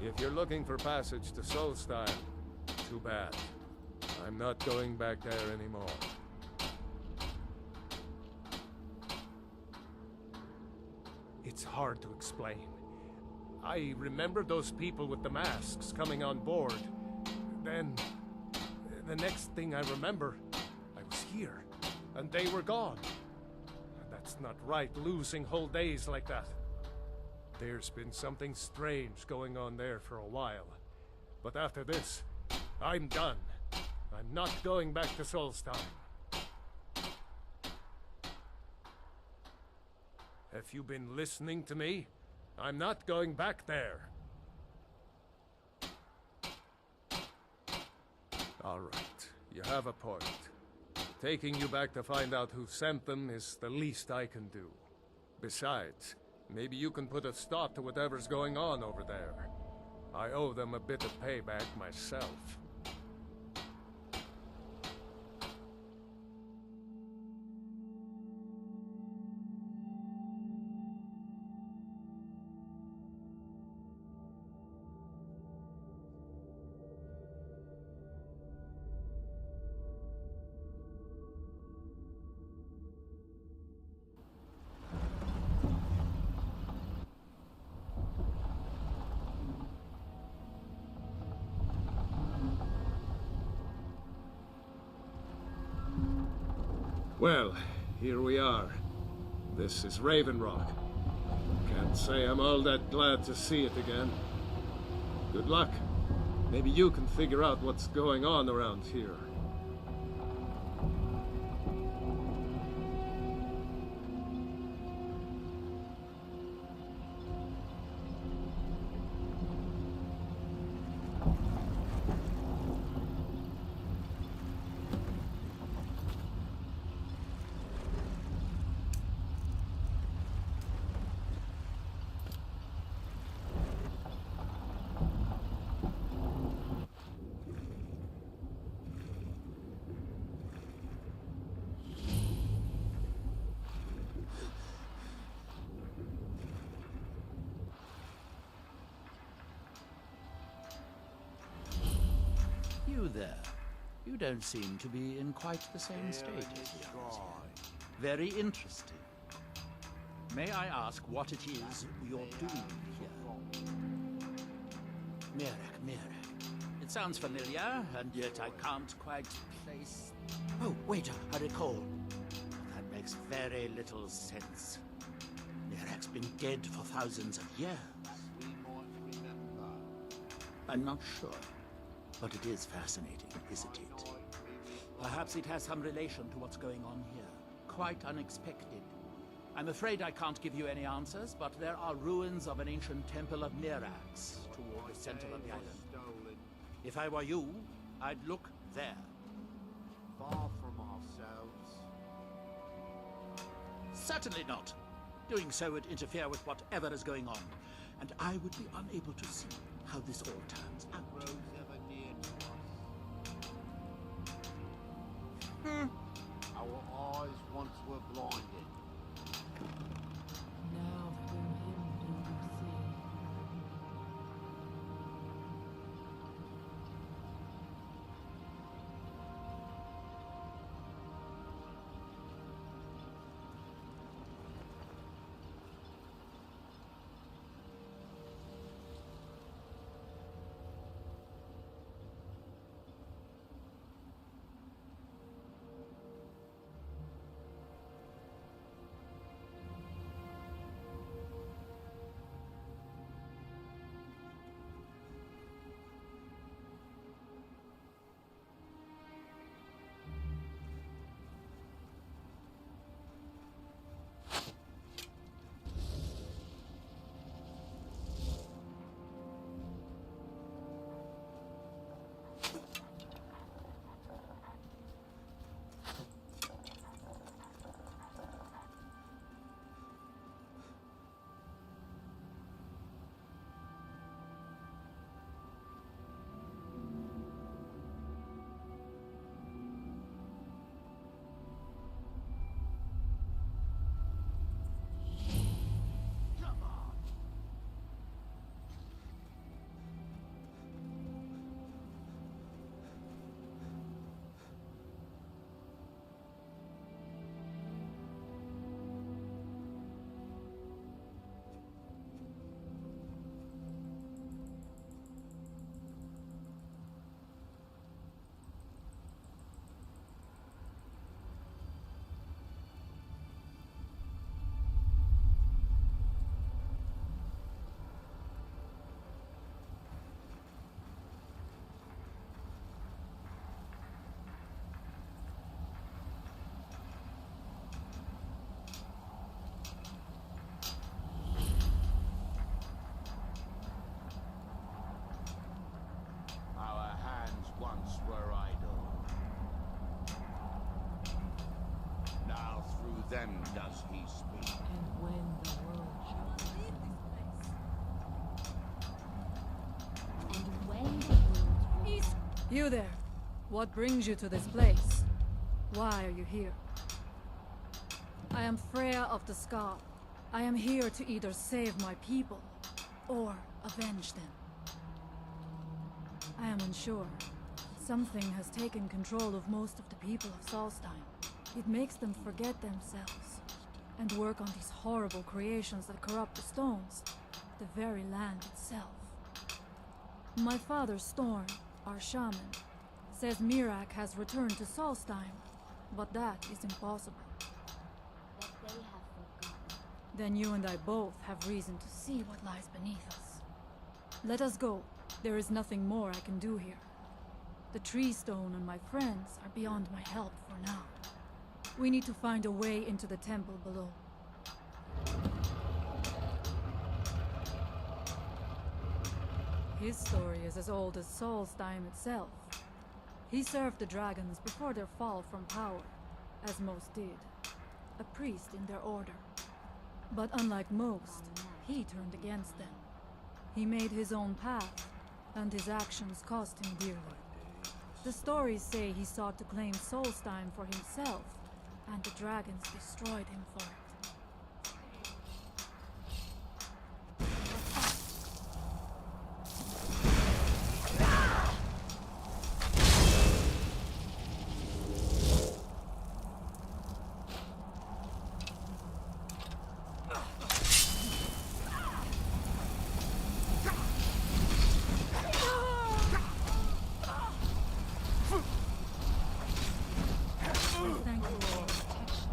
If you're looking for passage to Solstheim, too bad. I'm not going back there anymore. It's hard to explain. I remember those people with the masks coming on board. Then, the next thing I remember, I was here, and they were gone. That's not right, losing whole days like that. There's been something strange going on there for a while. But after this, I'm done. I'm not going back to Solstheim. Have you been listening to me? I'm not going back there. All right, you have a point. Taking you back to find out who sent them is the least I can do. Besides, maybe you can put a stop to whatever's going on over there. I owe them a bit of payback myself. Well, here we are. This is Raven Rock. Can't say I'm all that glad to see it again. Good luck. Maybe you can figure out what's going on around here. You there. You don't seem to be in quite the same state as the others here. Very interesting. May I ask what it is you're doing here? Mirek. It sounds familiar, and yet I can't quite place... Oh, wait, I recall. That makes very little sense. Mirek's been dead for thousands of years. I'm not sure. But it is fascinating, isn't it? Perhaps it has some relation to what's going on here. Quite unexpected. I'm afraid I can't give you any answers, but there are ruins of an ancient temple of Mirax toward the center of the island. If I were you, I'd look there. Far from ourselves. Certainly not. Doing so would interfere with whatever is going on, and I would be unable to see how this all turns out. Our eyes once were blinded. Now through him do you see. once were idle. Now through them does he speak. And when the world shall And when the world will You there! What brings you to this place? Why are you here? I am Freya of the Scar. I am here to either save my people, or avenge them. I am unsure. Something has taken control of most of the people of Solstheim. It makes them forget themselves, and work on these horrible creations that corrupt the stones, the very land itself. My father Storm, our shaman, says Mirak has returned to Solstheim, but that is impossible. that they have forgotten. Then you and I both have reason to see what lies beneath us. Let us go. There is nothing more I can do here. The tree stone and my friends are beyond my help for now. We need to find a way into the temple below. His story is as old as Solstheim itself. He served the dragons before their fall from power, as most did. A priest in their order. But unlike most, he turned against them. He made his own path, and his actions cost him dearly. The stories say he sought to claim Solstheim for himself, and the dragons destroyed him for it. Thank you for your protection.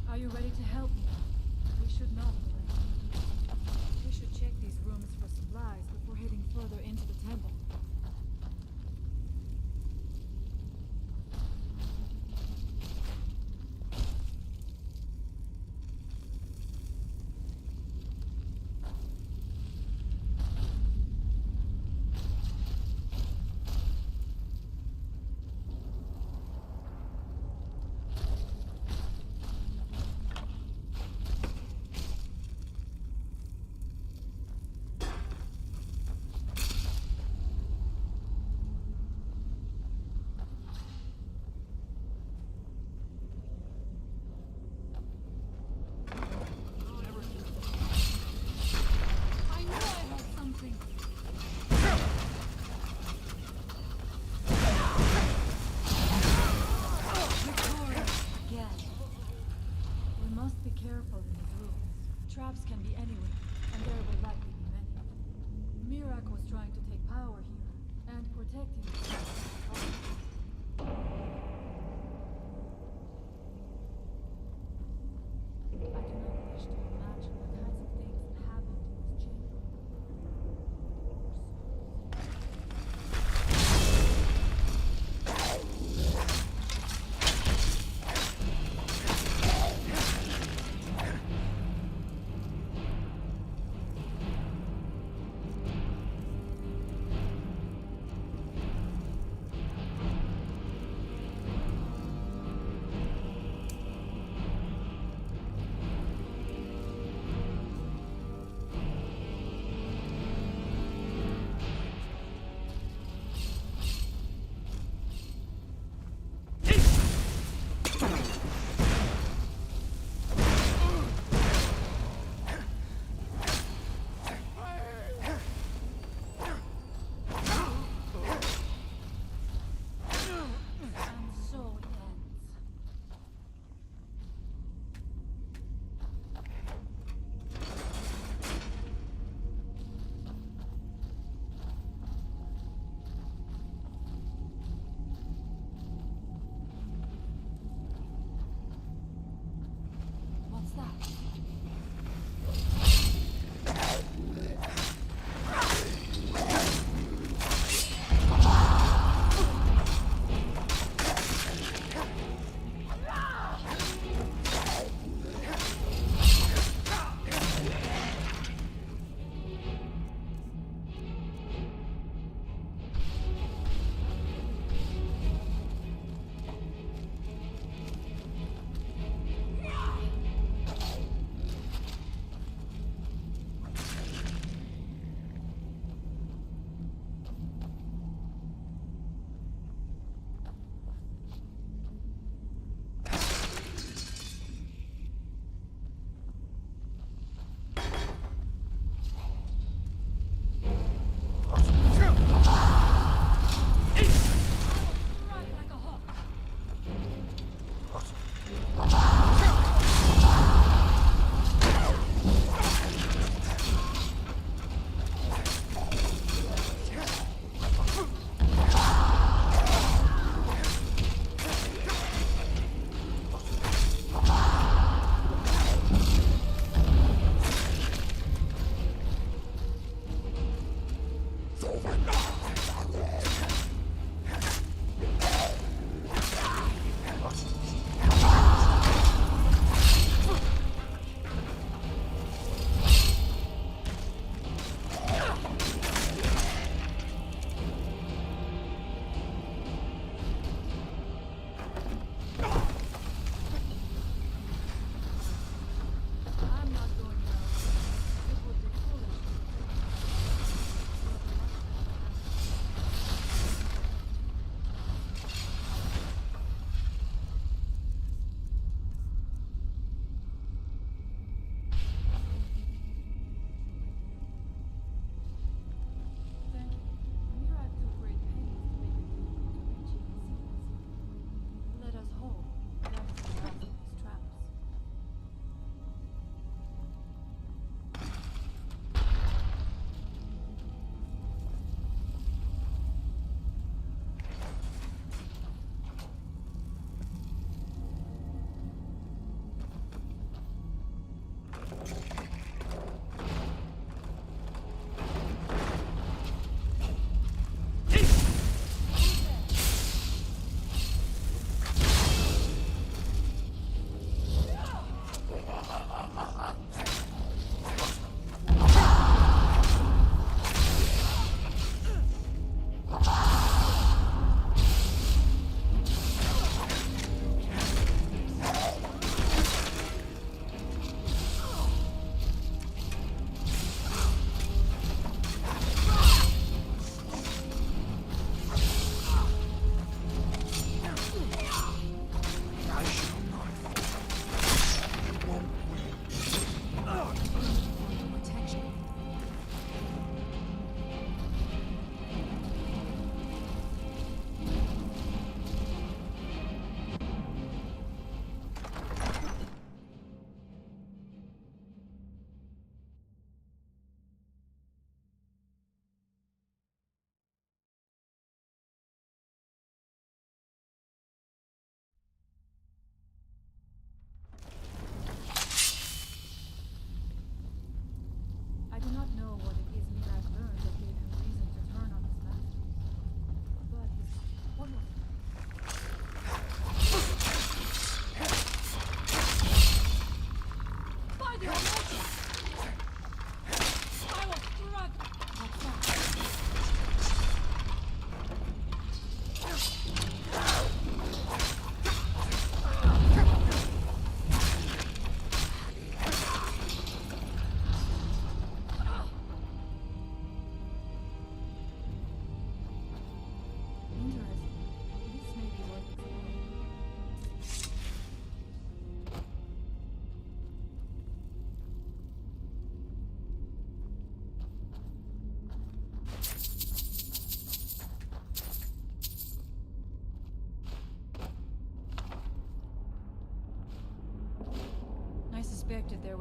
Are you ready to help me? We should not delay. We should check these rooms for supplies before heading further into the temple. I knew I heard something. Victoria! Again. We must be careful in these rooms. Traps can be anywhere, and there will likely be many. Mirak was trying to take power here, and protect himself. I do not wish to imagine the kinds of things that happened in this chamber.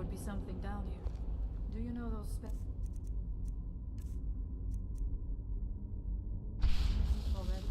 would be something down here. Do you know those already?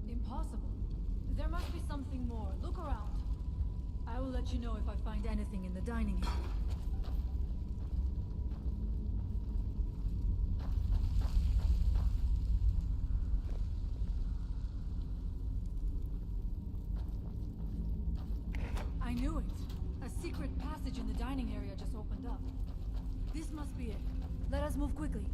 Impossible. There must be something more. Look around. I will let you know if I find anything in the dining hall. I knew it. A secret passage in the dining area just opened up. This must be it. Let us move quickly.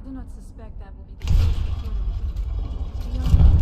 I do not suspect that will be the case the further we go. Beyond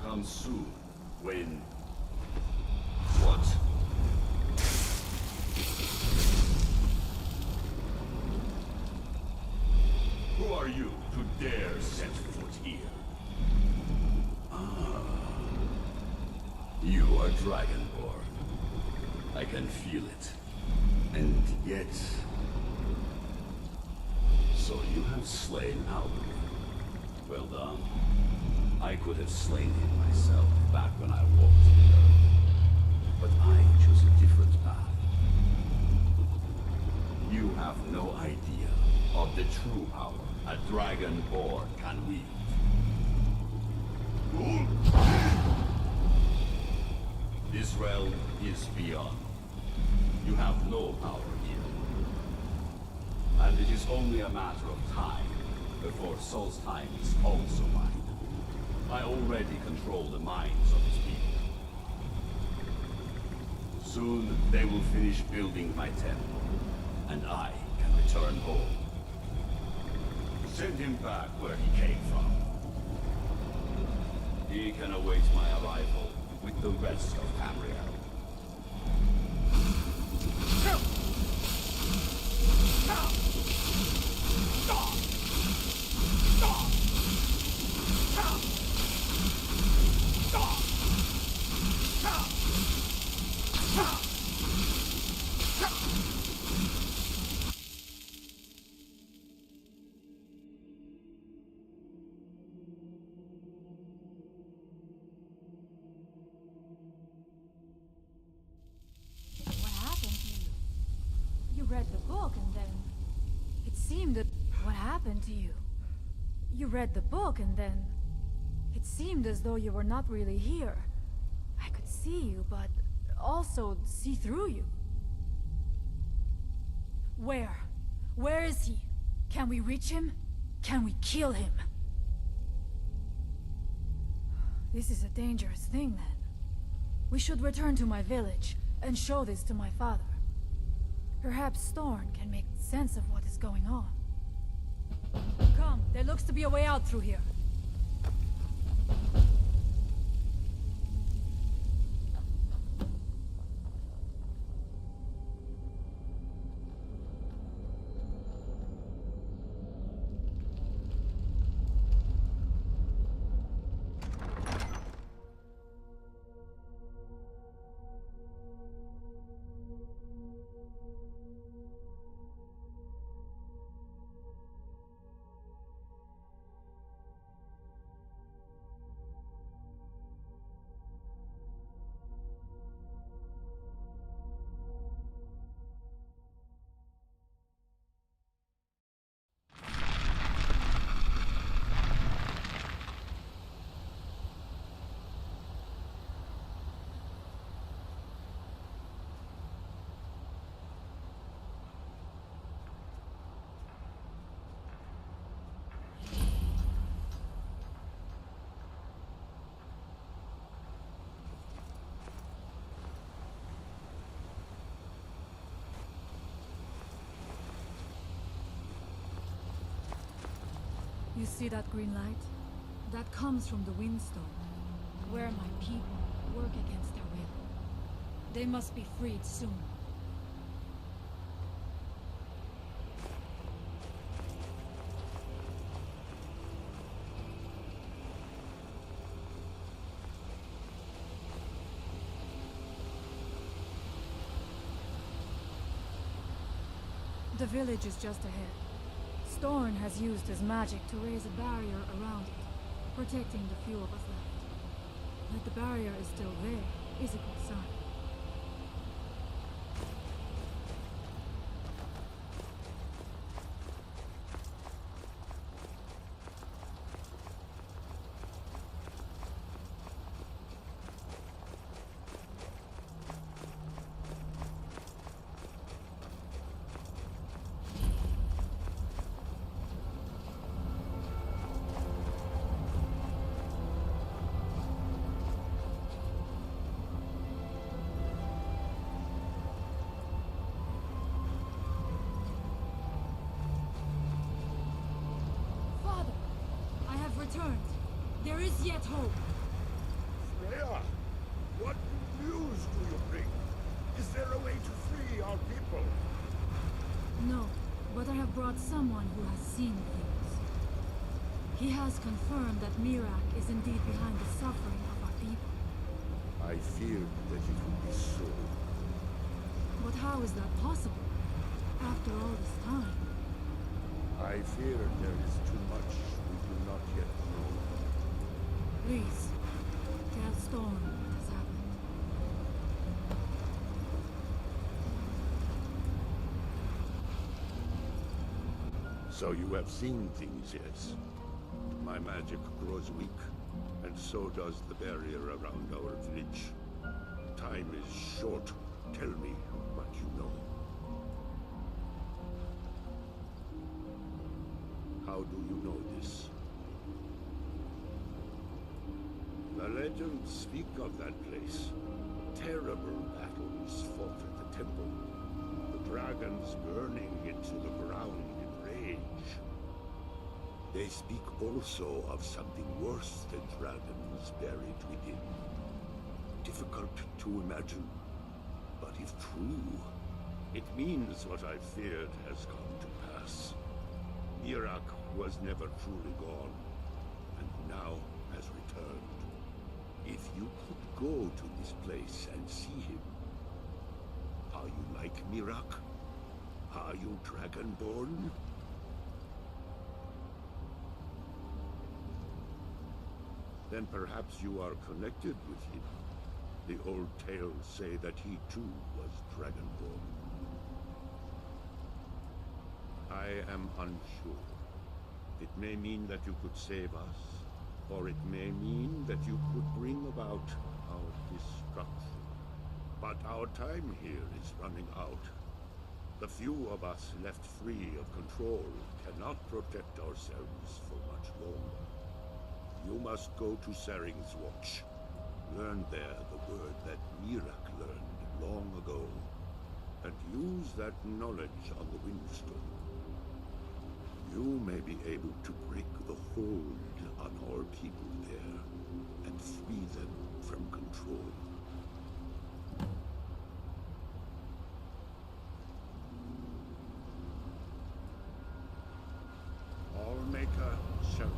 come soon, when... What? Who are you to dare set foot here? Ah. You are Dragonborn. I can feel it. And yet... So you have slain Albury. Well done. I could have slain him myself back when I walked the earth. But I chose a different path. You have no idea of the true power a Dragonborn can wield. This realm is beyond. You have no power here. And it is only a matter of time before Solstheim is also mine. I already control the minds of his people. Soon they will finish building my temple, and I can return home. Send him back where he came from. He can await my arrival with the rest of Tamriel. What happened to you? You read the book and then... It seemed that... What happened to you? You read the book and then... It seemed as though you were not really here. I could see you, but also see through you. Where? Where is he? Can we reach him? Can we kill him? This is a dangerous thing, then. We should return to my village and show this to my father. Perhaps Thorn can make sense of what is going on. Come, there looks to be a way out through here. You see that green light? That comes from the Windstone, where my people work against their will. They must be freed soon. The village is just ahead. Storn has used his magic to raise a barrier around it, protecting the few of us left. That the barrier is still there is a good sign. Returned. There is yet hope. our people. No, but I have brought someone who has seen things. He has confirmed that Mirak is indeed behind the suffering of our people. I feared that it would be so. But how is that possible? After all this time? I fear there is too much we do not yet know. Please, tell Storm what has happened. So you have seen things, yes? My magic grows weak, and so does the barrier around our village. Time is short. Tell me what you know. How do you know this? The legends speak of that place. Terrible battles fought at the temple. The dragons burning into the ground in rage. They speak also of something worse than dragons buried within. Difficult to imagine, but if true, it means what I feared has come to pass. Mirak was never truly gone, and now has returned. If you could go to this place and see him, are you like Mirak? Are you Dragonborn? Then perhaps you are connected with him. The old tales say that he too was Dragonborn. I am unsure. It may mean that you could save us, or it may mean that you could bring about our destruction. But our time here is running out. The few of us left free of control cannot protect ourselves for much longer. You must go to Saring's Watch. Learn there the word that Mirak learned long ago, and use that knowledge on the Windstone. You may be able to break the hold on our people there, and free them from control. I'll make a shelter.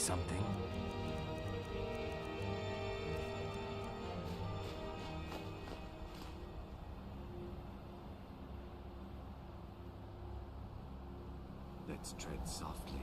something. Let's tread softly.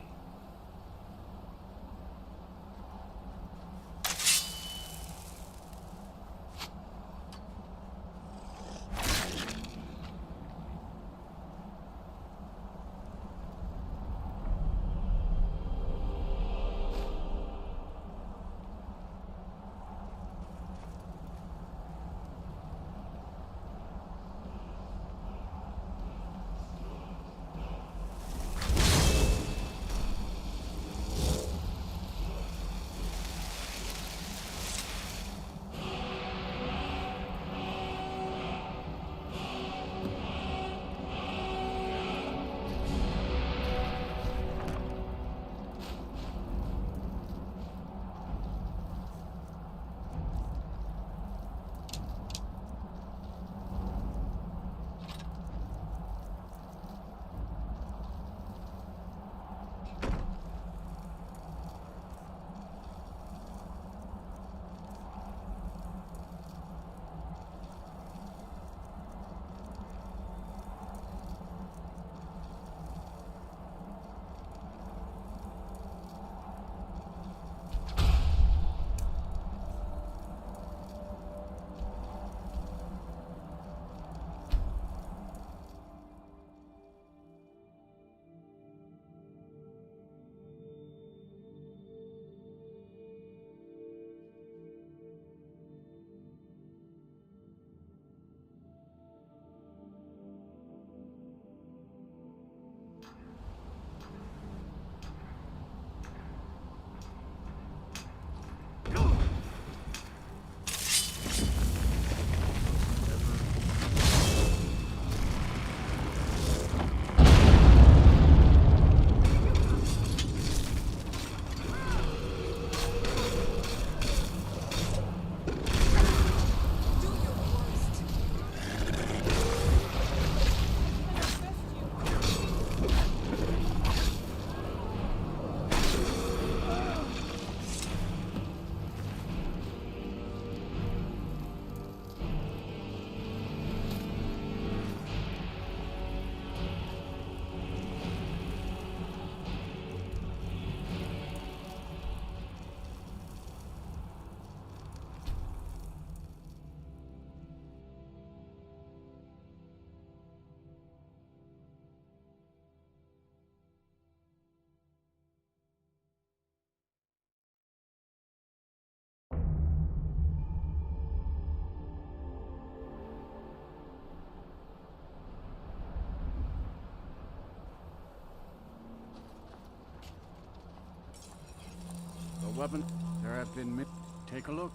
Weapon. There have been. Take a look.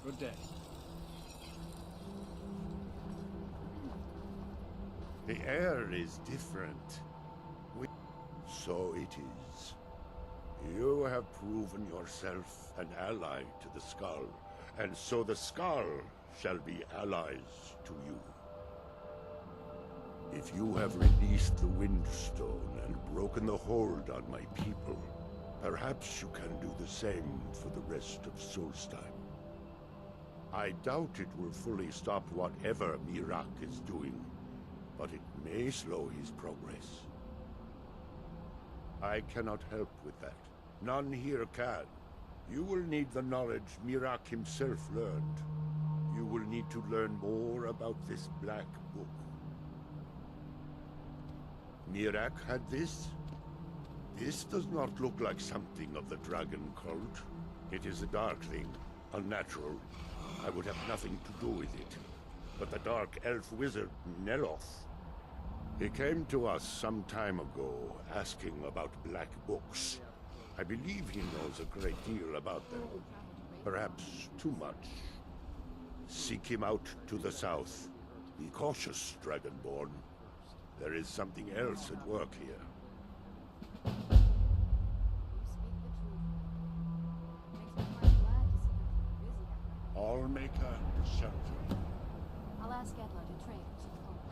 Good day. The air is different. So it is. You have proven yourself an ally to the Skull, and so the Skull shall be allies to you. If you have released the Windstone and broken the hold on my people, perhaps you can do the same for the rest of Solstheim. I doubt it will fully stop whatever Miraak is doing, but it may slow his progress. I cannot help with that. None here can. You will need the knowledge Miraak himself learned. You will need to learn more about this Black Book. Miraak had this? This does not look like something of the Dragon Cult. It is a Darkling, unnatural. I would have nothing to do with it. But the Dark Elf Wizard, Neloth, He came to us some time ago, asking about black books. I believe he knows a great deal about them. Perhaps too much. Seek him out to the south. Be cautious, Dragonborn. There is something else at work here. You speak the truth. Makes me quite glad to see you're busy that way. All maker shelter. I'll ask Edla to trade for some clothing.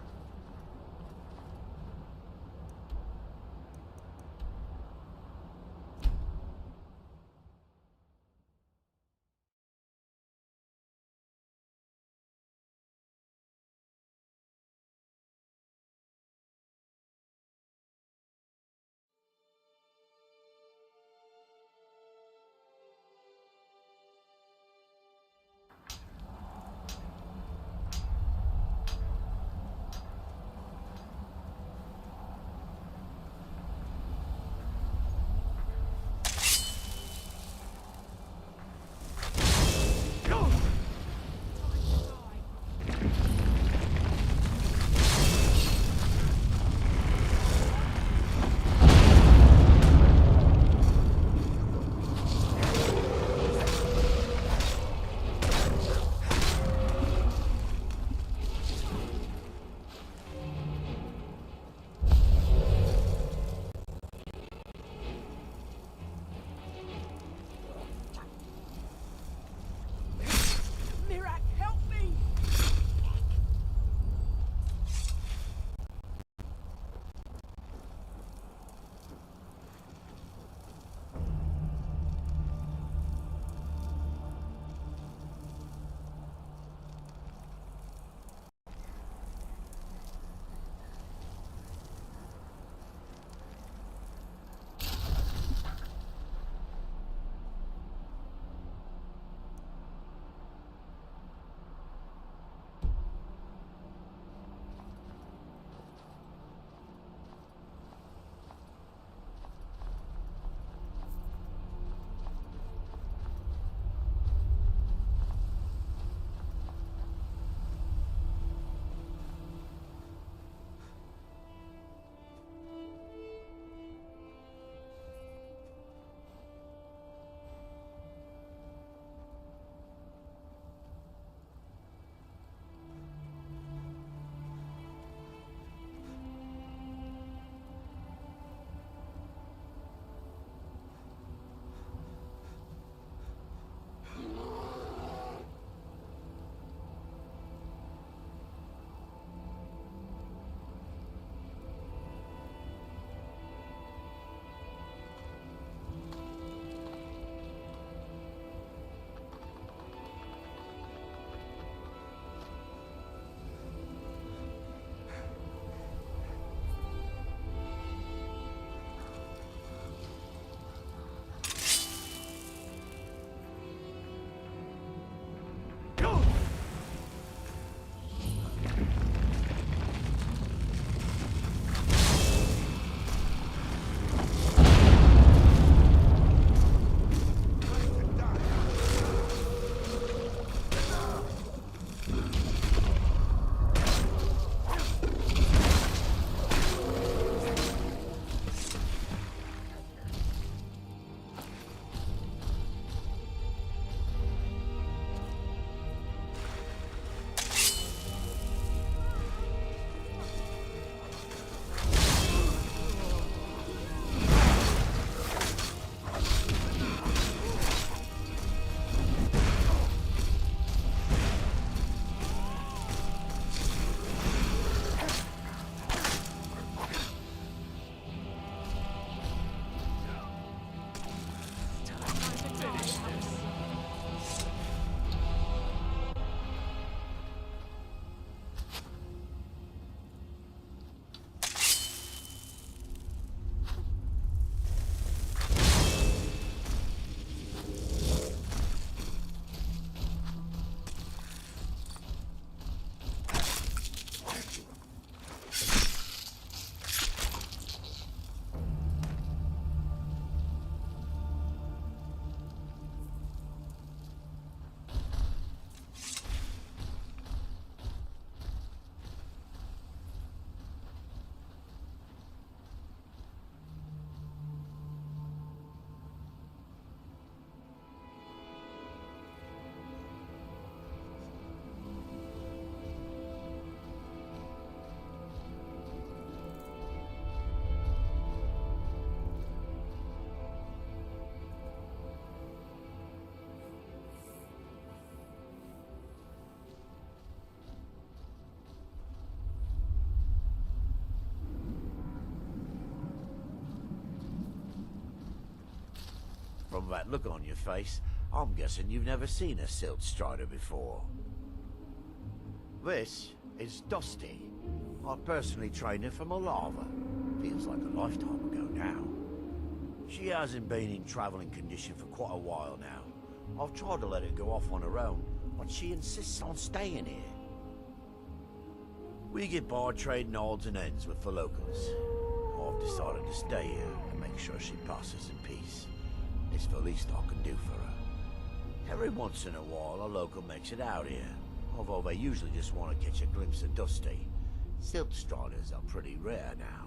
From that look on your face, I'm guessing you've never seen a Silt Strider before. This is Dusty. I personally trained her from a lava. Feels like a lifetime ago now. She hasn't been in traveling condition for quite a while now. I've tried to let her go off on her own, but she insists on staying here. We get by trading odds and ends with the locals. I've decided to stay here and make sure she passes in peace. It's the least I can do for her. Every once in a while, a local makes it out here, although they usually just want to catch a glimpse of Dusty. Silt Striders are pretty rare now.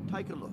Take a look.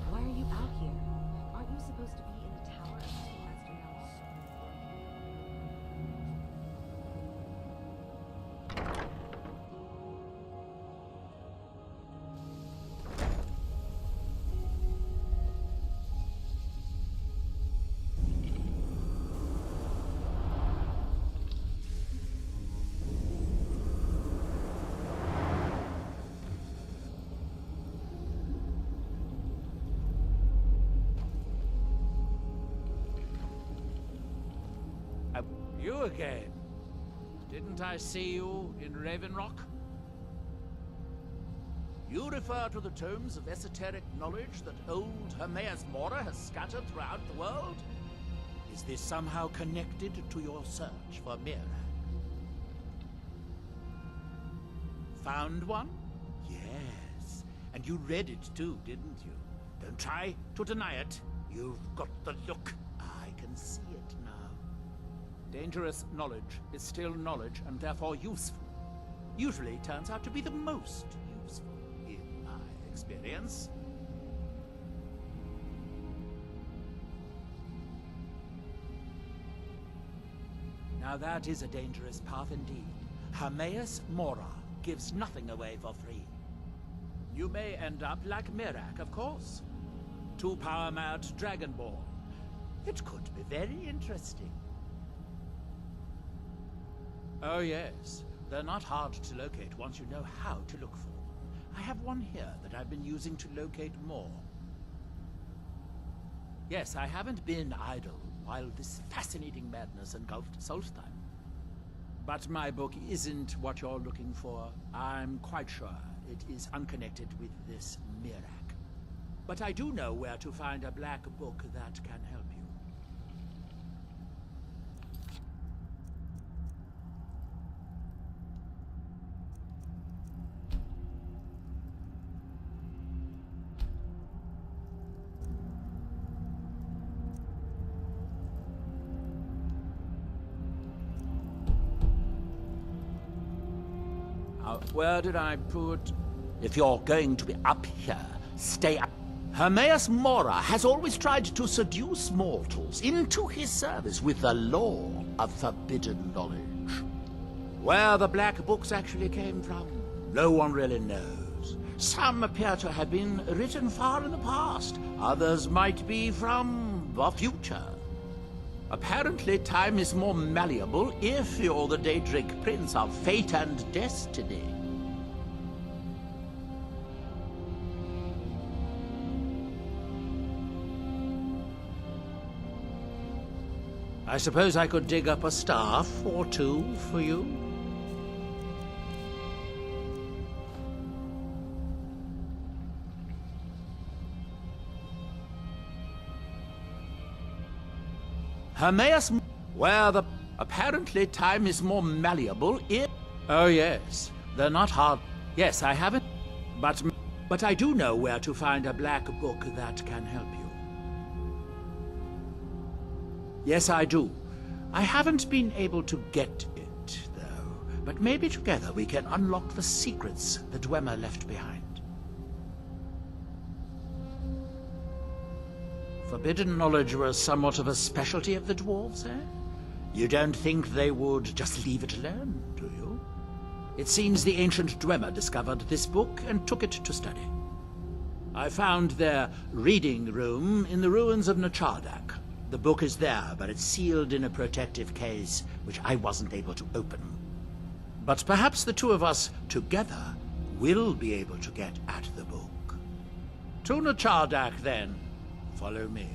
Why are you out here? Aren't you supposed to be in the tower of Master Nelson? You again. Didn't I see you in Raven Rock? You refer to the tomes of esoteric knowledge that old Hermaeus Mora has scattered throughout the world? Is this somehow connected to your search for Mirac? Found one? Yes. And you read it too, didn't you? Don't try to deny it. You've got the look. I can see it now. Dangerous knowledge is still knowledge and therefore useful. Usually turns out to be the most useful, in my experience. Now that is a dangerous path indeed. Hermaeus Mora gives nothing away for free. You may end up like Mirac, of course. 2-power-mad Dragonborn. It could be very interesting. Oh yes, they're not hard to locate once you know how to look for them. I have one here that I've been using to locate more. Yes, I haven't been idle while this fascinating madness engulfed Solstheim. But my book isn't what you're looking for. I'm quite sure it is unconnected with this Mirac. But I do know where to find a black book that can help you. Where did I put... If you're going to be up here, stay up. Hermaeus Mora has always tried to seduce mortals into his service with the lore of forbidden knowledge. Where the black books actually came from, no one really knows. Some appear to have been written far in the past. Others might be from the future. Apparently, time is more malleable if you're the Daedric Prince of Fate and Destiny. I suppose I could dig up a staff or two for you. Hermaeus... Where the... Apparently time is more malleable in... Oh yes, they're not hard... Yes, I haven't... But I do know where to find a black book that can help you. Yes, I do. I haven't been able to get it, though. But maybe together we can unlock the secrets the Dwemer left behind. Forbidden knowledge was somewhat of a specialty of the dwarves, eh? You don't think they would just leave it alone, do you? It seems the ancient Dwemer discovered this book and took it to study. I found their reading room in the ruins of Nachardak. The book is there, but it's sealed in a protective case, which I wasn't able to open. But perhaps the two of us, together, will be able to get at the book. To Nachardak, then. Follow me.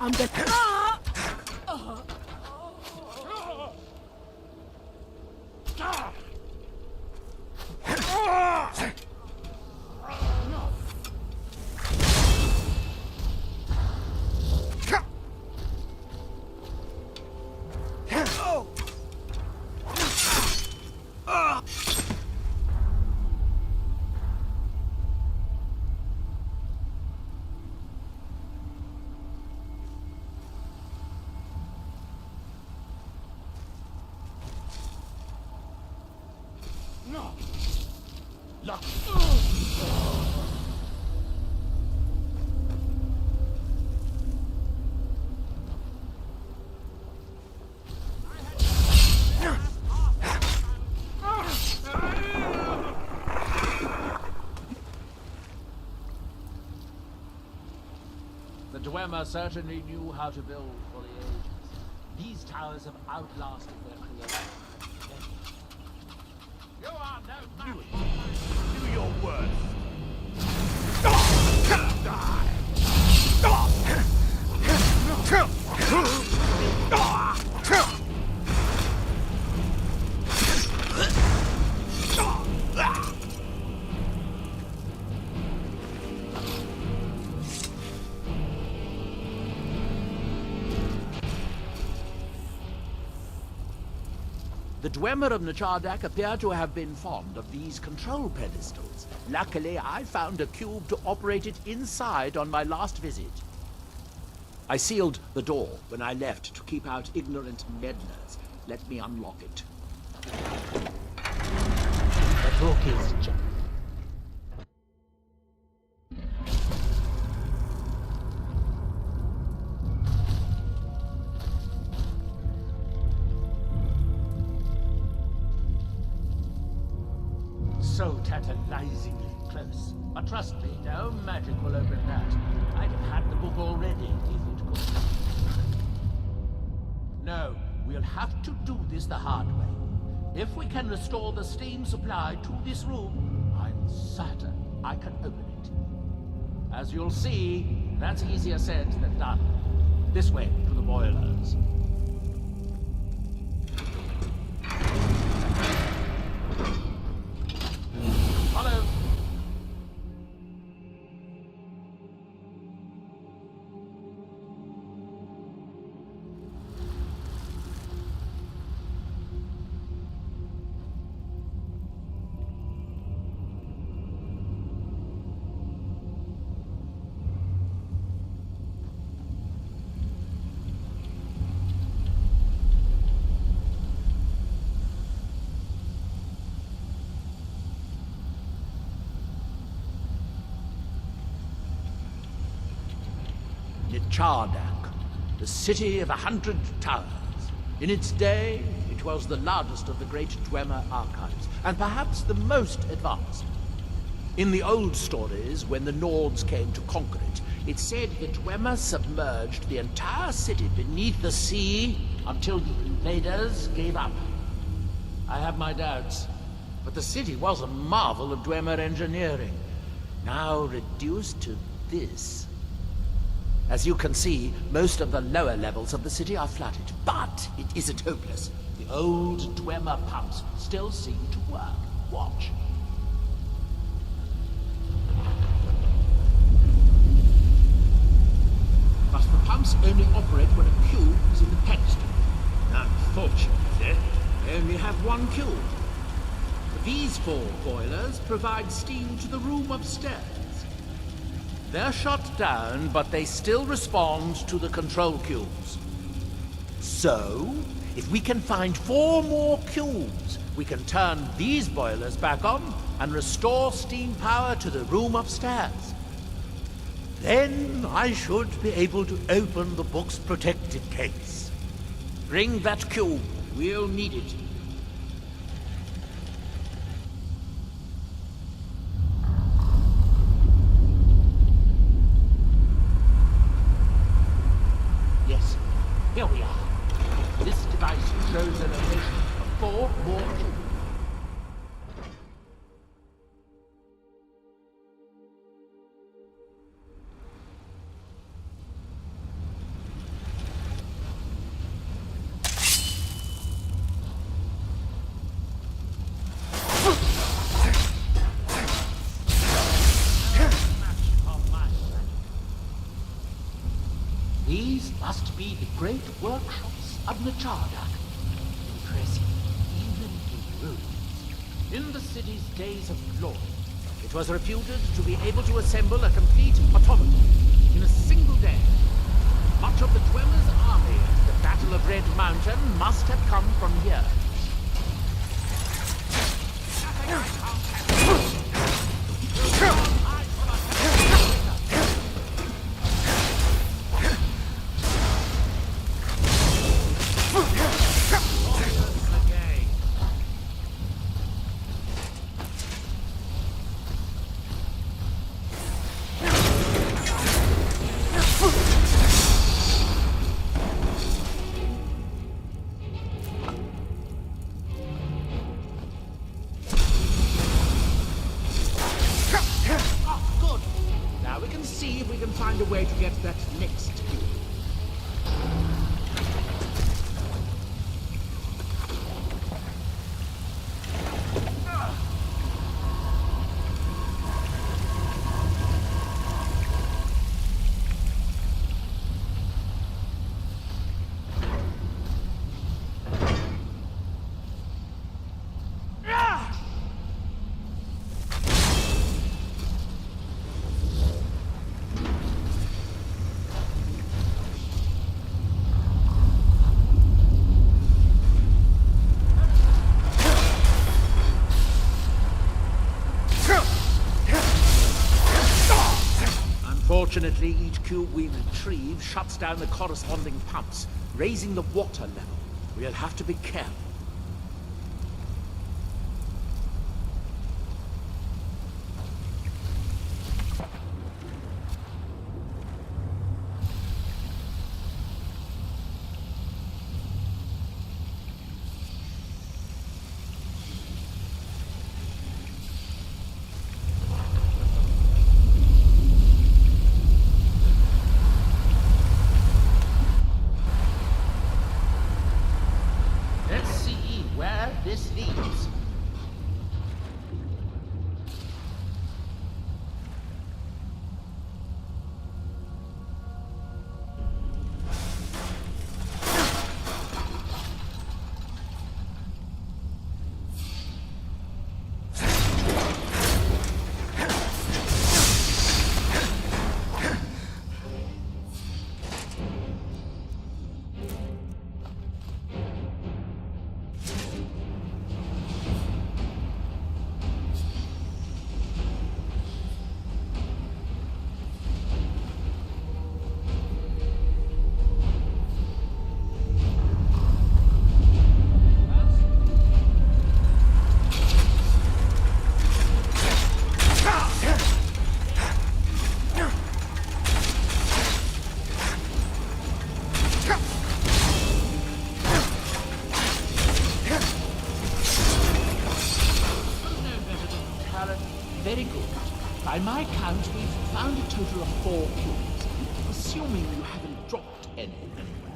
I'm gonna... The Dwemer certainly knew how to build for the ages. These towers have outlasted their creators. You are no match. Do your worst. The Dwemer of Nachardak appear to have been fond of these control pedestals. boxes. Luckily, I found a cube to operate it inside on my last visit. I sealed the door when I left to keep out ignorant meddlers. Let me unlock it. The book is just... so tantalizingly close. But trust me, no magic will open that. I'd have had the book already if it could. No, we'll have to do this the hard way. If we can restore the steam supply to this room, I'm certain I can open it. As you'll see, that's easier said than done. This way to the boilers. Follow. Chardak, the city of 100 towers. In its day, it was the largest of the great Dwemer archives, and perhaps the most advanced. In the old stories, when the Nords came to conquer it, it's said the Dwemer submerged the entire city beneath the sea until the invaders gave up. I have my doubts, but the city was a marvel of Dwemer engineering, now reduced to this. As you can see, most of the lower levels of the city are flooded, but it isn't hopeless. The old Dwemer pumps still seem to work. Watch. But the pumps only operate when a cube is in the pedestal. Unfortunately, they only have one cube. These 4 boilers provide steam to the room upstairs. They're shut down, but they still respond to the control cubes. So, if we can find 4 more cubes, we can turn these boilers back on and restore steam power to the room upstairs. Then I should be able to open the book's protected case. Bring that cube. We'll need it. Yes, here we are. This device shows the location of 4 more cubes. These must be the great workshops of Nachardak. Impressive, even in ruins. In the city's days of glory, it was reputed to be able to assemble a complete autonomy in a single day. Much of the Dwemer's army at the Battle of Red Mountain must have come from here. Find a way to get that next cube. Unfortunately, each cube we retrieve shuts down the corresponding pumps, raising the water level. We'll have to be careful. Let's see where this leads. Very good. By my count, we've found a total of 4 cubes, assuming you haven't dropped any anywhere.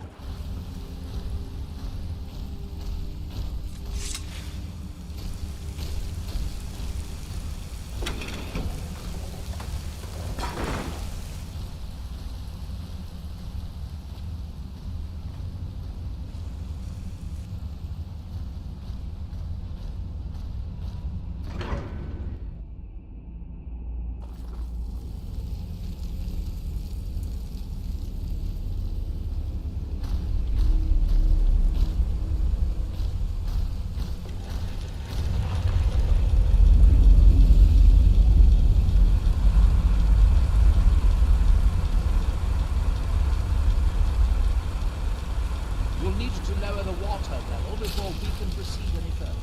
You'll need to lower the water level before we can proceed any further.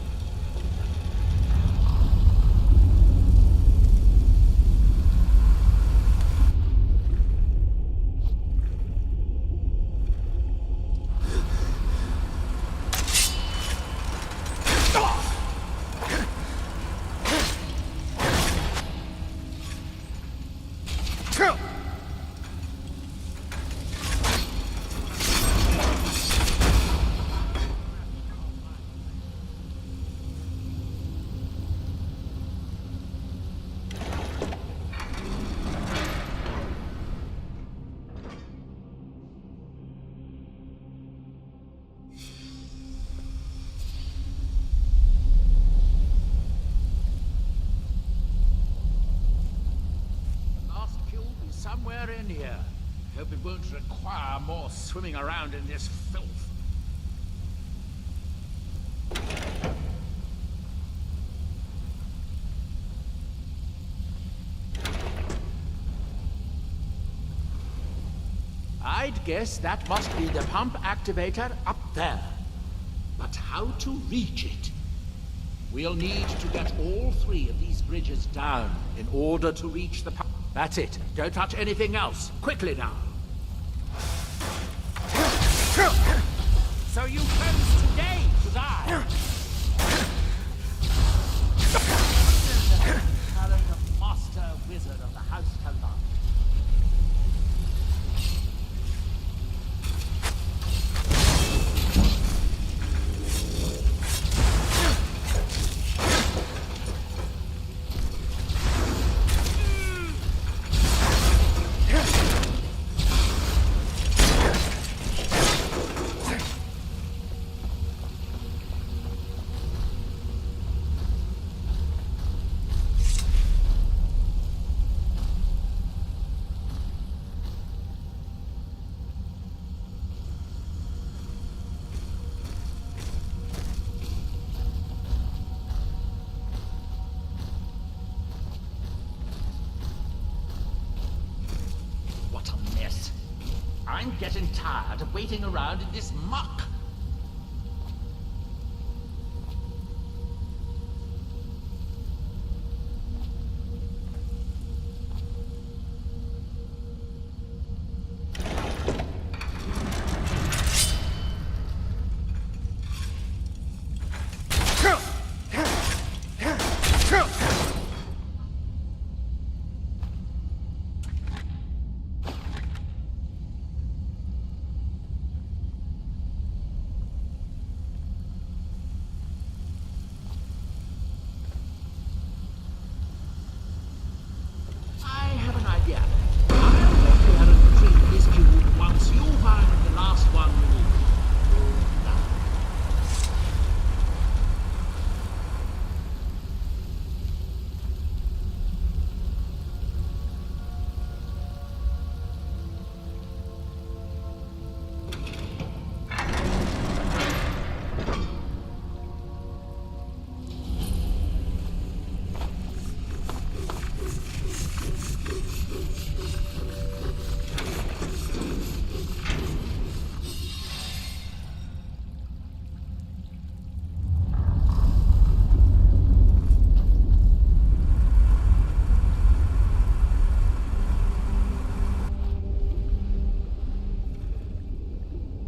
Somewhere in here. Hope it won't require more swimming around in this filth. I'd guess that must be the pump activator up there. But how to reach it? We'll need to get all 3 of these bridges down in order to reach the pump. That's it. Don't touch anything else. Quickly now. So you chose today to die? The master wizard of the House Kaldan. I'm getting tired of waiting around in this muck.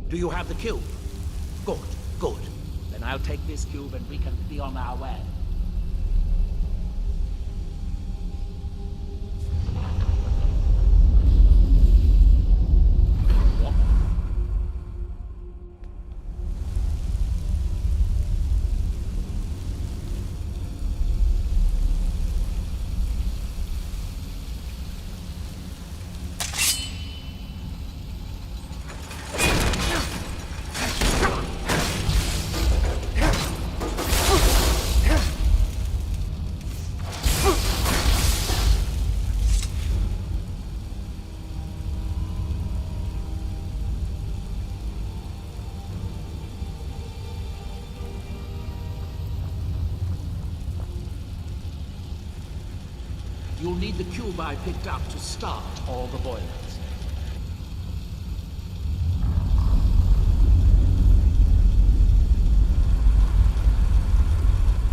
Do you have the cube? Good, good. Then I'll take this cube and we can be on our way. You'll need the cube I picked up to start all the boilers.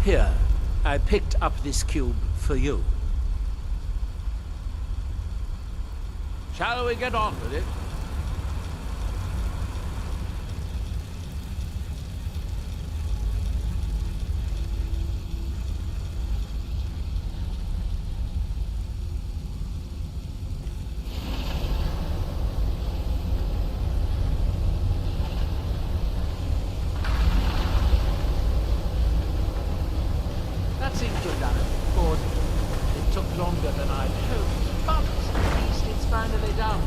Here, I picked up this cube for you. Shall we get on with it? That seems to have done it. Good. It took longer than I'd hoped, but at least it's finally done.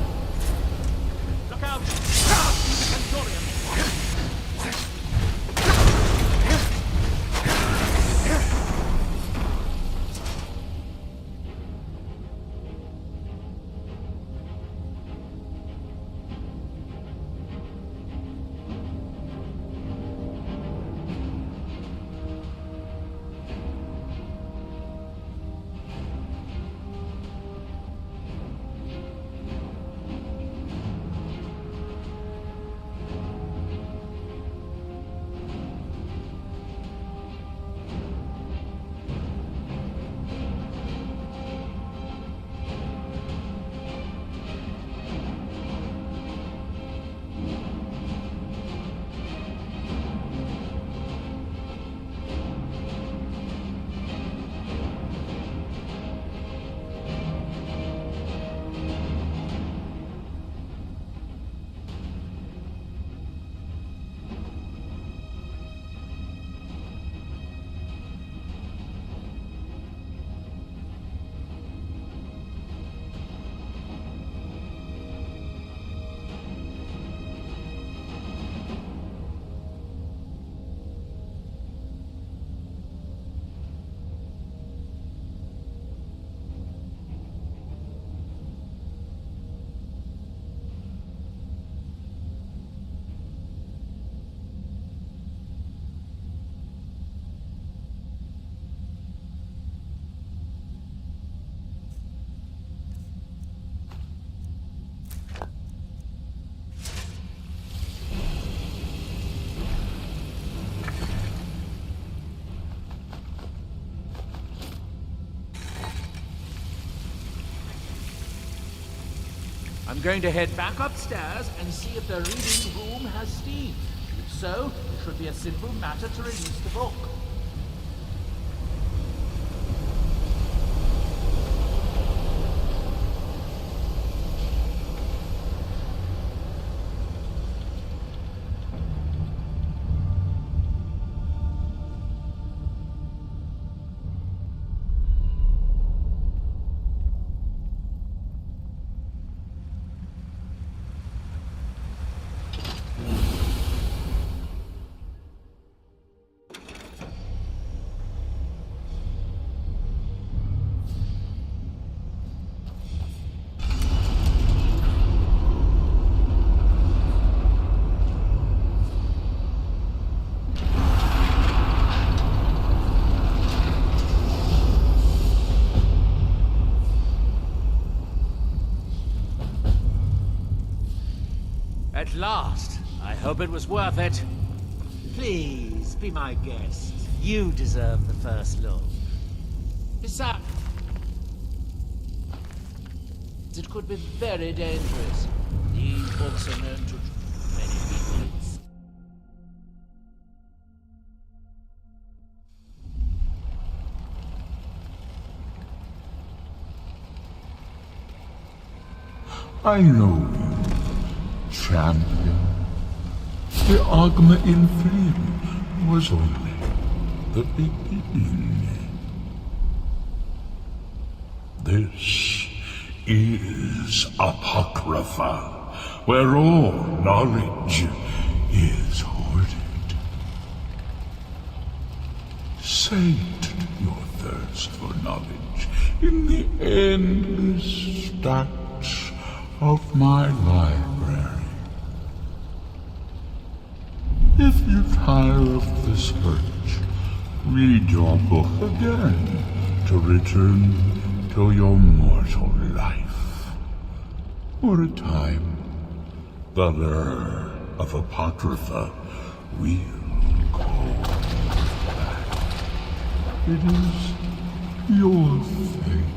I'm going to head back upstairs and see if the reading room has steam. If so, it should be a simple matter to release the book. At last. I hope it was worth it. Please, be my guest. You deserve the first look. Besides, it could be very dangerous. These books are known to many people. I know you, champion. The Agma Inferi was only the beginning. This is Apocrypha, where all knowledge is hoarded. Sate your thirst for knowledge in the endless stacks of my library. If you tire of the search, read your book again to return to your mortal life. For a time, the lure of Apocrypha will go back. It is your fate.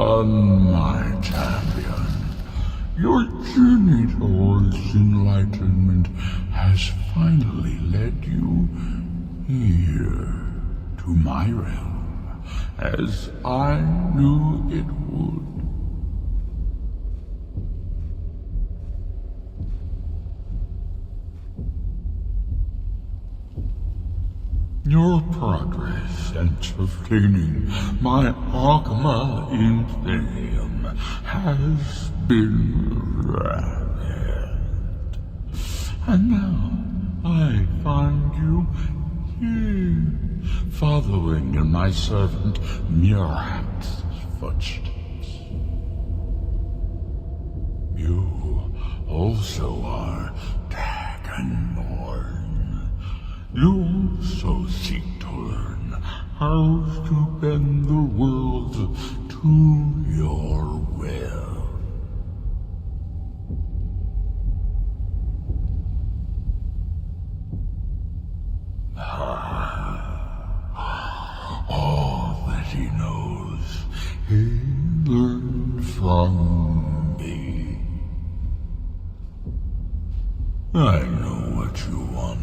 done, my champion. Your journey towards enlightenment has finally led you here to my realm, as I knew it would. Your progress since obtaining my Archma Infinium has been rapid. And now I find you here, following in my servant Murat's footsteps. You also are Dragonborn. You also seek to learn how to bend the world to your will. All that he knows, he learned from me. I know what you want.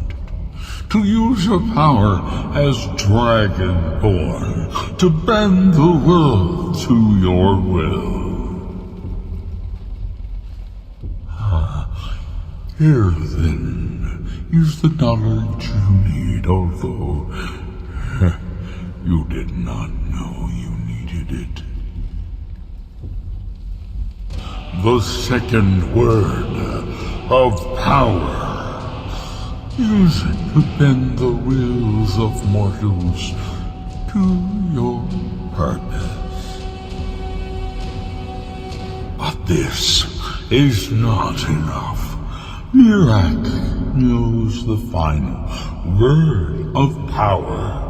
To use your power as Dragonborn, to bend the world to your will. Here then is the knowledge you need, although you did not know you needed it. The second word of power. Use it to bend the wills of mortals to your purpose. But this is not enough. Mirak knows the final word of power.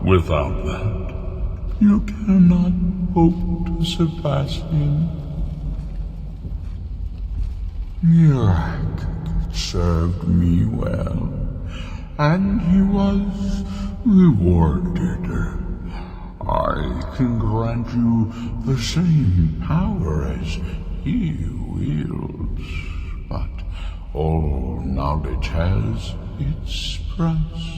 Without that, you cannot hope to surpass him. Mirak served me well, and he was rewarded. I can grant you the same power as he wields, but all knowledge has its price.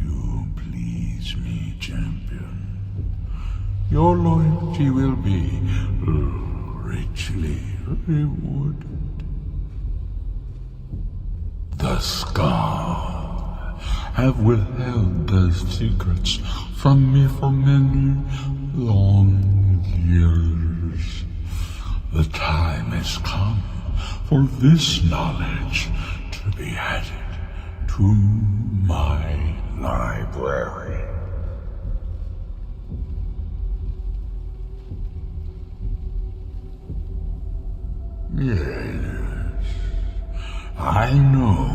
You please me, champion. Your loyalty will be richly rewarded. The Scar have withheld their secrets from me for many long years. The time has come for this knowledge to be added to my library. Yes, I know.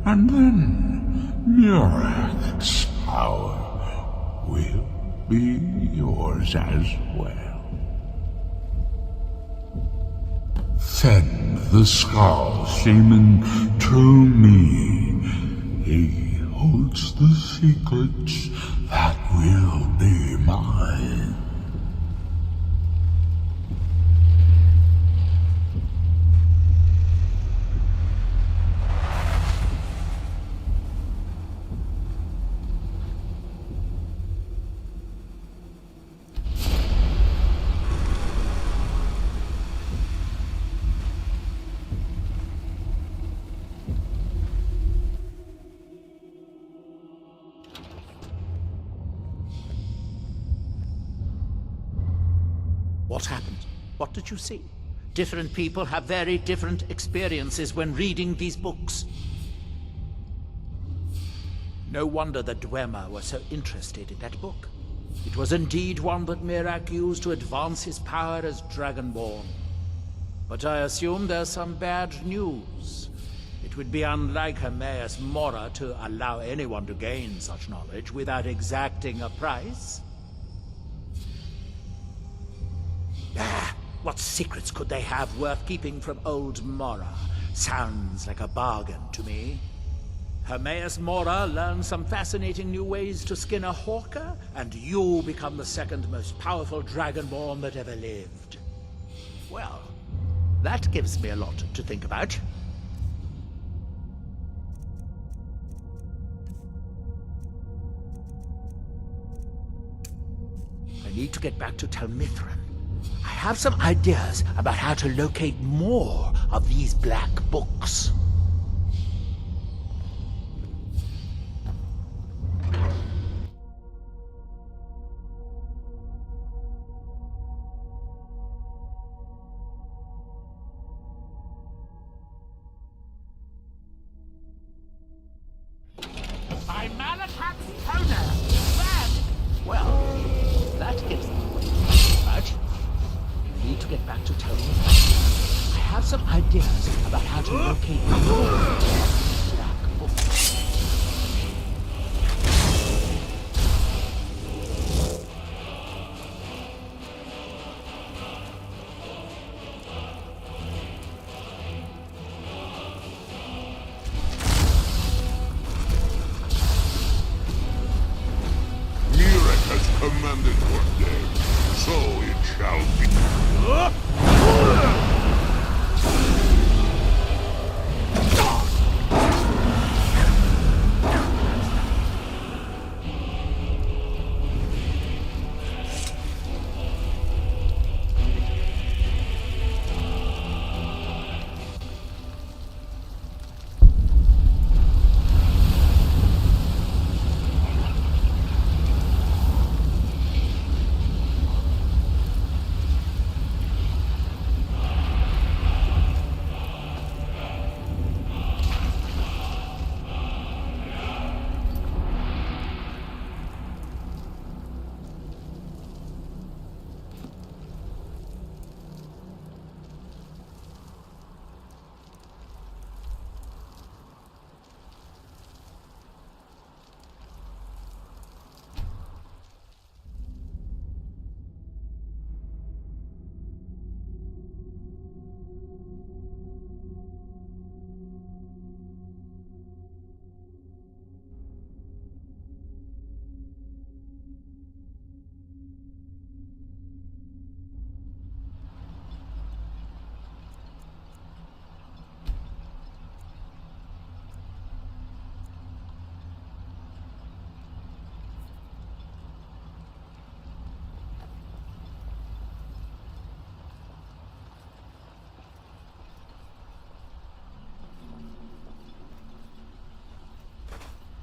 And then Murak's power will be yours as well. Send the Skull Shaman to me. He holds the secrets that will be mine. What happened? What did you see? Different people have very different experiences when reading these books. No wonder the Dwemer were so interested in that book. It was indeed one that Mirak used to advance his power as Dragonborn. But I assume there's some bad news. It would be unlike Hermaeus Mora to allow anyone to gain such knowledge without exacting a price. What secrets could they have worth keeping from old Mora? Sounds like a bargain to me. Hermaeus Mora learns some fascinating new ways to skin a hawker, and you become the second most powerful Dragonborn that ever lived. Well, that gives me a lot to think about. I need to get back to Tel Mithryn. I have some ideas about how to locate more of these black books. By Malakat's owner! Well, that gives me what to think about. I need to get back to Tel Mithryn. I have some ideas about how to locate more black books. Commanded one day, so it shall be.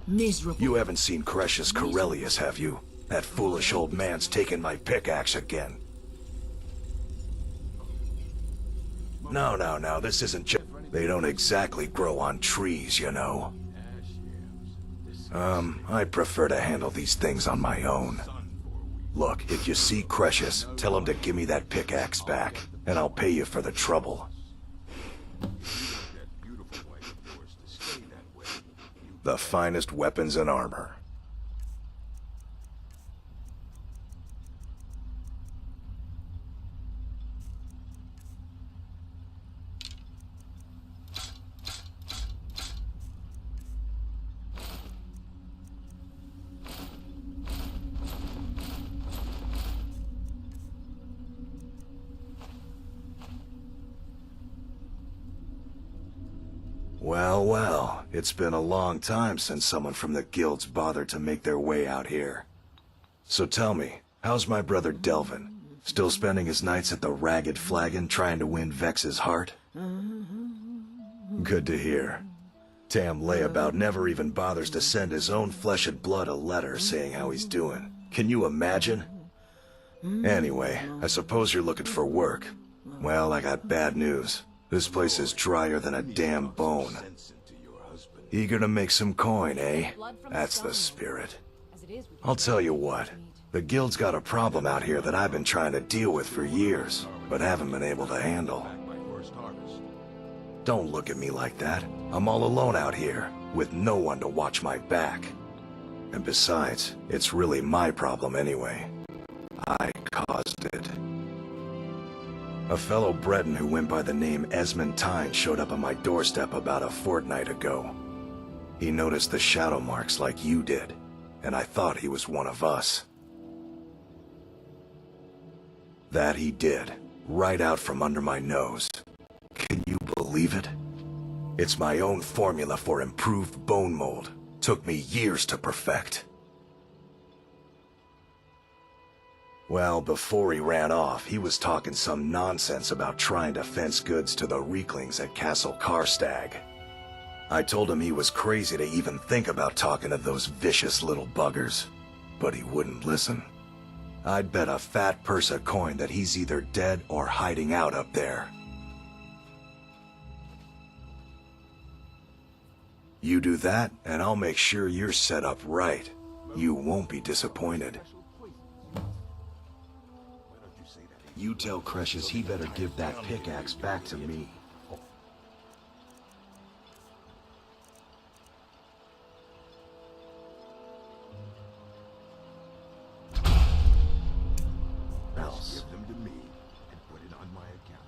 Miserable. You haven't seen Cretius Corellius, have you? That foolish old man's taken my pickaxe again. No, this isn't just... They don't exactly grow on trees, you know. I prefer to handle these things on my own. Look, if you see Cretius, tell him to give me that pickaxe back, and I'll pay you for the trouble. The finest weapons and armor. Well, it's been a long time since someone from the guilds bothered to make their way out here. So tell me, how's my brother Delvin? Still spending his nights at the Ragged Flagon trying to win Vex's heart? Good to hear. Tam Layabout never even bothers to send his own flesh and blood a letter saying how he's doing. Can you imagine? Anyway, I suppose you're looking for work. Well, I got bad news. This place is drier than a damn bone. Eager to make some coin, eh? That's the spirit. I'll tell you what. The guild's got a problem out here that I've been trying to deal with for years, but haven't been able to handle. Don't look at me like that. I'm all alone out here, with no one to watch my back. And besides, it's really my problem anyway. I caused it. A fellow Breton who went by the name Esmond Tyne showed up on my doorstep about a fortnight ago. He noticed the shadow marks like you did, and I thought he was one of us. That he did, right out from under my nose. Can you believe it? It's my own formula for improved bone mold. Took me years to perfect. Well, before he ran off, he was talking some nonsense about trying to fence goods to the Reeklings at Castle Karstag. I told him he was crazy to even think about talking to those vicious little buggers, but he wouldn't listen. I'd bet a fat purse of coin that he's either dead or hiding out up there. You do that, and I'll make sure you're set up right. You won't be disappointed. You tell Cresius he better give that pickaxe back to me. Else. Give them to me and put it on my account.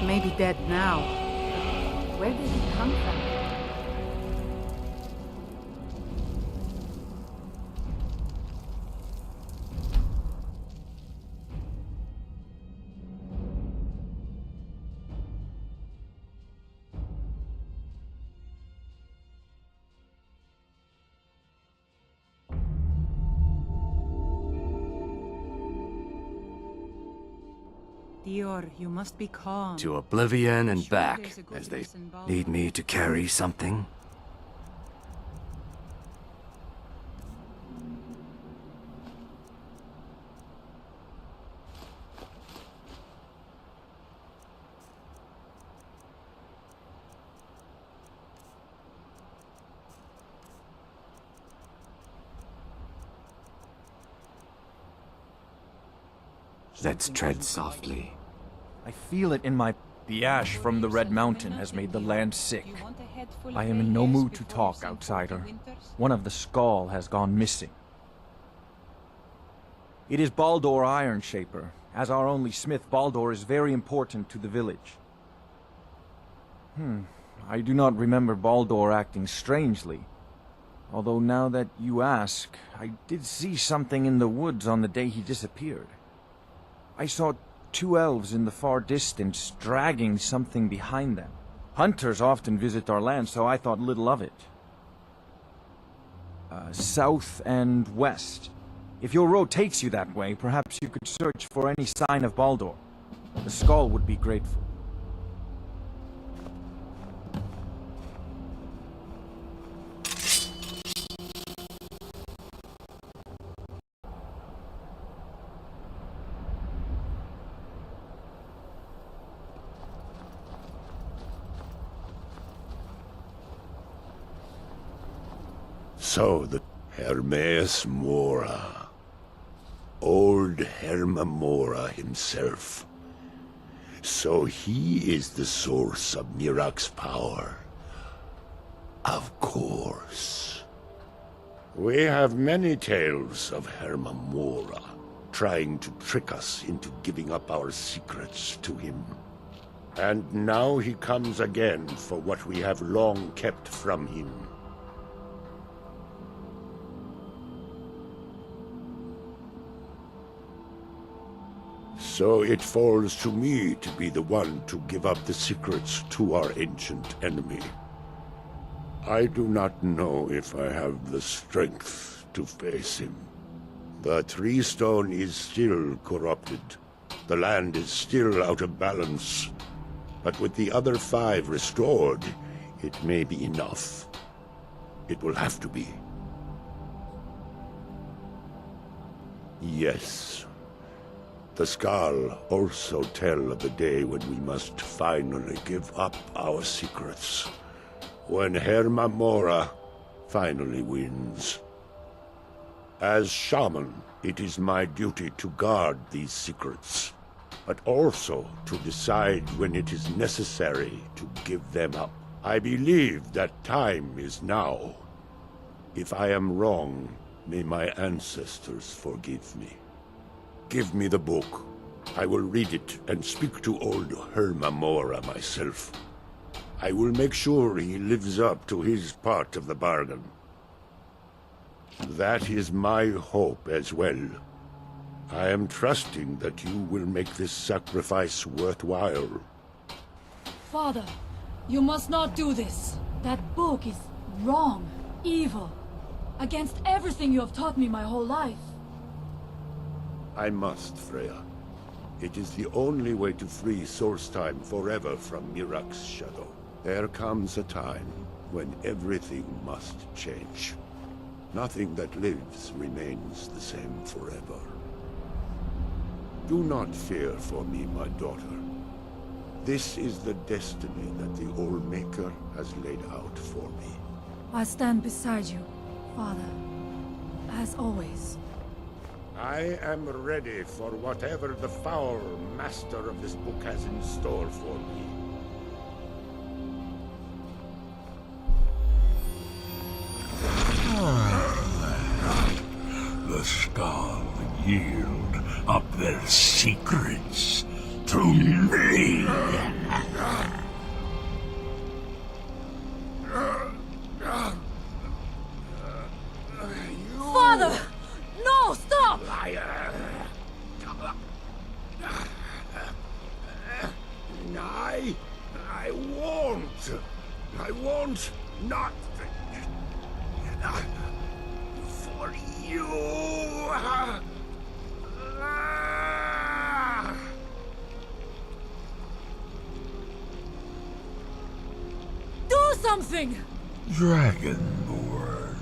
may be dead now. Where did he come from? Dior, you must be calm. To oblivion and Sure back, there's a as they goodness in Baldur. need me to carry something. Let's tread softly. I feel it in my... The ash from the Red Mountain has made the land sick. I am in no mood to talk, outsider. One of the Skull has gone missing. It is Baldur Ironshaper. As our only smith, Baldur is very important to the village. I do not remember Baldur acting strangely. Although now that you ask, I did see something in the woods on the day he disappeared. I saw 2 elves in the far distance dragging something behind them. Hunters often visit our land, so I thought little of it. South and west. If your road takes you that way, perhaps you could search for any sign of Baldur. The Skull would be grateful. So the Hermaeus Mora. Old Herma Mora himself. So he is the source of Mirak's power. Of course. We have many tales of Herma Mora trying to trick us into giving up our secrets to him. And now he comes again for what we have long kept from him. So it falls to me to be the one to give up the secrets to our ancient enemy. I do not know if I have the strength to face him. The Tree Stone is still corrupted. The land is still out of balance. But with the other 5 restored, it may be enough. It will have to be. Yes. The Skal also tell of the day when we must finally give up our secrets. When Herma Mora finally wins. As shaman, it is my duty to guard these secrets, but also to decide when it is necessary to give them up. I believe that time is now. If I am wrong, may my ancestors forgive me. Give me the book. I will read it and speak to old Herma Mora myself. I will make sure he lives up to his part of the bargain. That is my hope as well. I am trusting that you will make this sacrifice worthwhile. Father, you must not do this. That book is wrong, evil, against everything you have taught me my whole life. I must, Freya. It is the only way to free Solstheim forever from Mirak's shadow. There comes a time when everything must change. Nothing that lives remains the same forever. Do not fear for me, my daughter. This is the destiny that the All-Maker has laid out for me. I stand beside you, Father, as always. I am ready for whatever the foul master of this book has in store for me. The Skal yield up their secrets to me. Father! No, stop! Liar! I won't. I won't not for you. Do something! Dragonborn,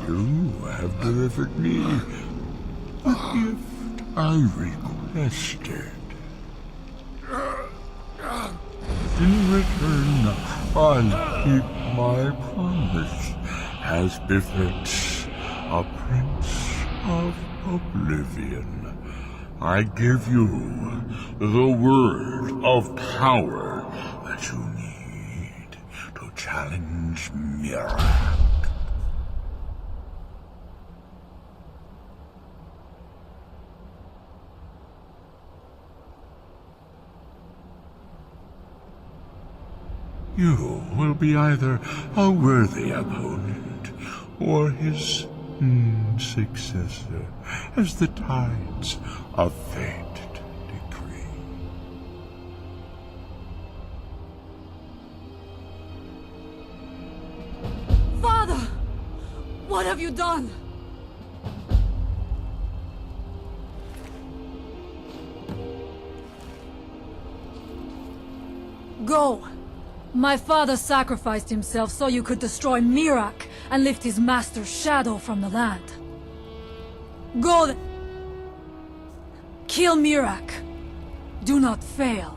you have delivered me the gift I requested. In return, I'll keep my promise as befits a Prince of Oblivion. I give you the word of power that you need to challenge Mira. You will be either a worthy opponent or his successor, as the tides of fate decree. Father! What have you done? Go! My father sacrificed himself so you could destroy Mirak and lift his master's shadow from the land. Go kill Mirak. Do not fail.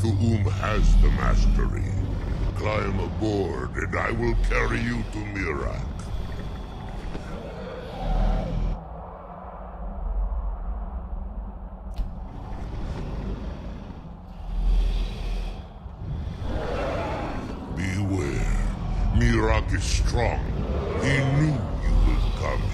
whom has the mastery. Climb aboard, and I will carry you to Mirak. Beware. Mirak is strong. He knew you would come here.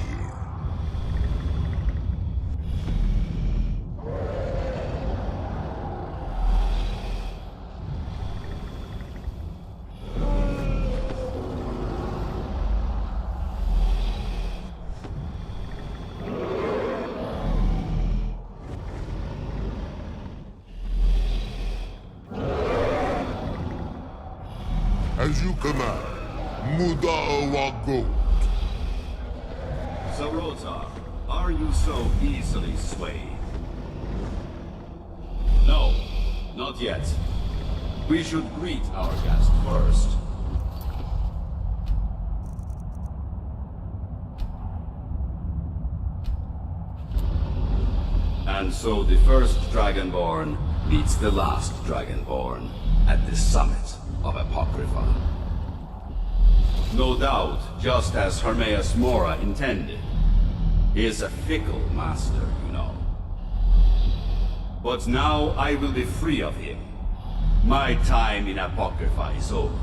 As you command, Muda'awa Goat. Sarotar, are you so easily swayed? No, not yet. We should greet our guest first. And so the first Dragonborn meets the last Dragonborn at the summit of Apocrypha. No doubt, just as Hermaeus Mora intended. He is a fickle master, you know. But now I will be free of him. My time in Apocrypha is over.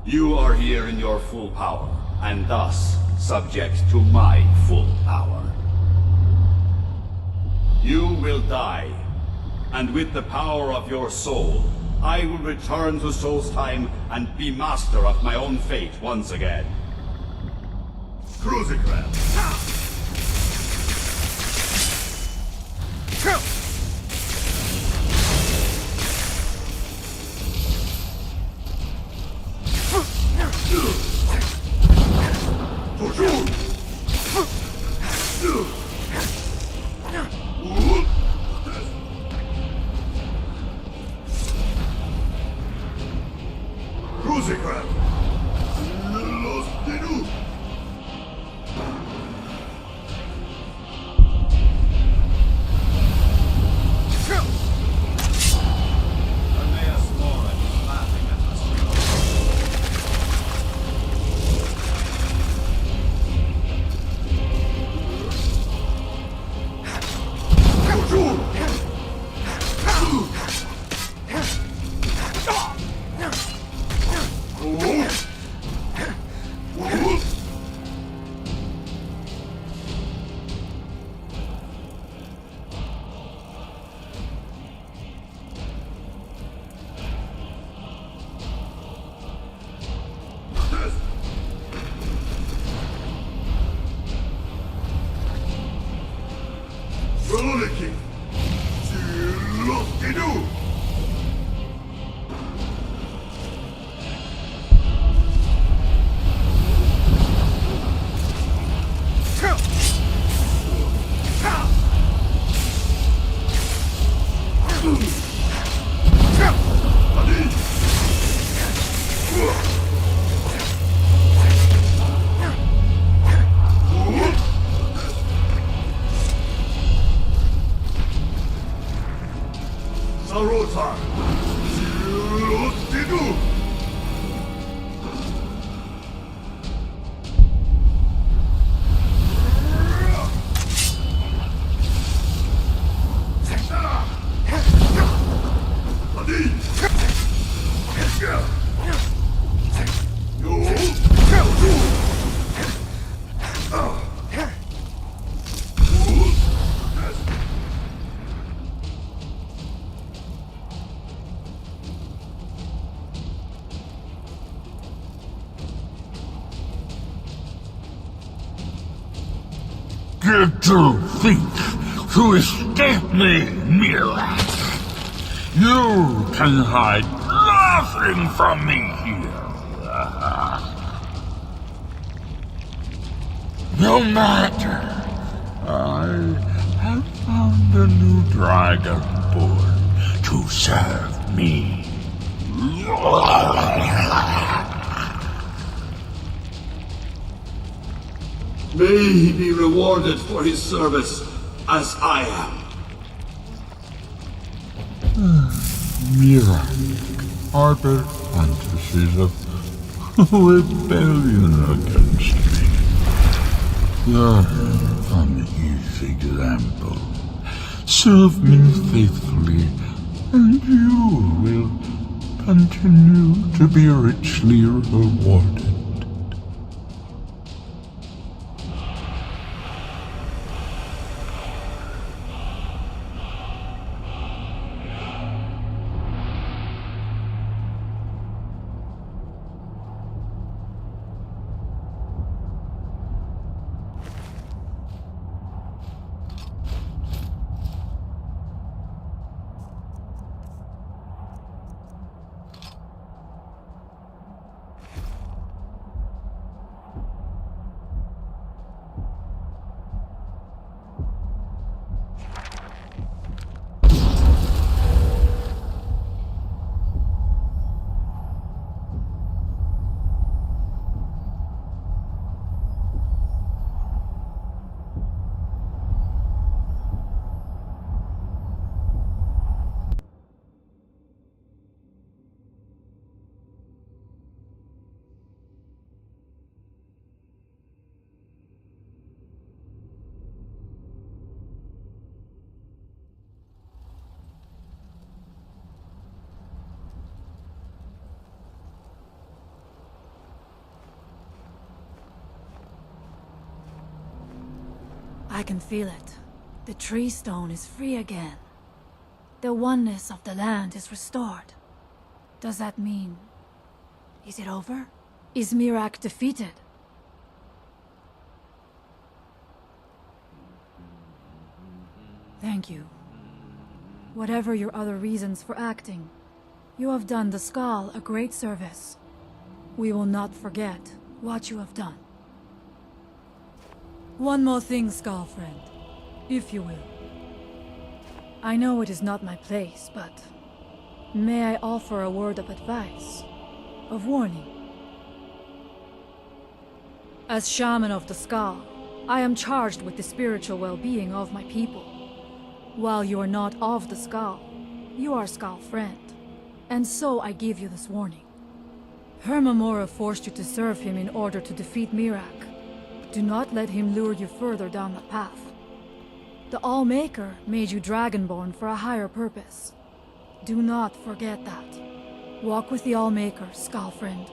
You are here in your full power, and thus subject to my full power. You will die, and with the power of your soul, I will return to Solstheim and be master of my own fate once again. Crucigraph! Did you think to escape me, Mirak? You can hide nothing from me here. No matter. I have found a new Dragonborn to serve me. May he be rewarded for his service, as I am. Mira, harbor fantasies of rebellion against me. You're an easy example. Serve me faithfully, and you will continue to be richly rewarded. I can feel it. The tree stone is free again. The oneness of the land is restored. Does that mean... is it over? Is Miraak defeated? Thank you. Whatever your other reasons for acting, you have done the Skal a great service. We will not forget what you have done. One more thing, Skal friend, if you will. I know it is not my place, but may I offer a word of advice, of warning? As shaman of the Skal, I am charged with the spiritual well-being of my people. While you are not of the Skal, you are Skal friend, and so I give you this warning. Hermamora forced you to serve him in order to defeat Miraak. Do not let him lure you further down the path. The Allmaker made you Dragonborn for a higher purpose. Do not forget that. Walk with the Allmaker, Skal friend.